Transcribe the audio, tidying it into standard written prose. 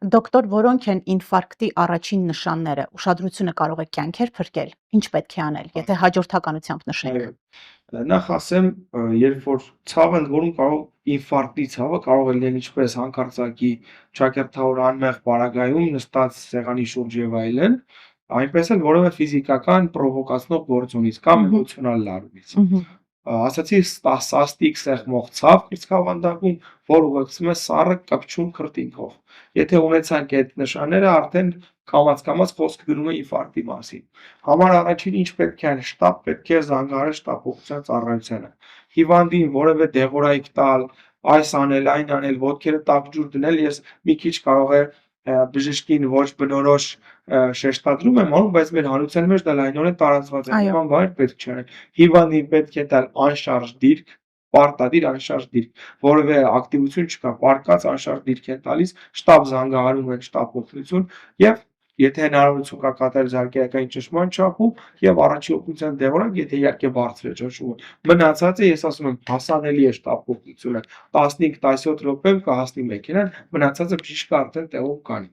Դոկտոր, որոնք են ինֆարկտի առաջին նշանները, ուշադրությունը կարող է կյանքեր փրկել, ինչ պետք է անել, եթե հաջորդականությամբ նշենք։ Նախ ասեմ, երբ որ ցավը ընդ որում կարող ինֆարկտի ցավը կարող է լինել ինչպես հանկարծակի ճակերտավոր անմեղ պարագայում նստած սեղանի շուրջ եւ այլն, այնպես էլ որևէ ֆիզիկական պրովոկացնող գործոնից կամ էմոցիոնալ լարումից։ Ասացի սաստիկ սեղմող ցավ կրծքավանդակում, որ ուղեկցվում է սառը կպչուն քրտինքով։ Եթե ունեցանք այդ նշանները, արդեն կամաց-կամաց խոսքը գնում է ինֆարկտի մասին։ Համար առաջին ինչ պետք է անել, շտապ պետք է զանգահարել շտապօգնության ծառայությանը։ Հիվանդին որևէ դեղորայք տալ, այս անել, այն անել, ոտքերը տաք ջուր դնել, ես մի քիչ կարող է բժշկին ոչ բնորոշ շեշտադրում եմ անում, բայց մեր հանրության մեջ դա լայնորեն տարածված է։ Նման բաներ պետք չէ անել։ Հիվանդին պետք է տալ անշարժ դիրք, պարտադիր անշարժ դիրք, որևէ ակտիվություն չկա, պարկած անշարժ դիրք են տալիս, շտապ զանգահարում են շտապ օգնություն եւ եթե հնարավորություն կա կատարել զարգայական ճնշման չափում եւ առաջին օգնության դեղորայք, եթե իհարկե բարձր է ճնշումը, մնացածը ես ասում եմ հասանելի է շտապ օգնությունը 15-17 րոպեում կհասնի մեքենան, մնացածը բժիշկը արդեն տեղում կանի։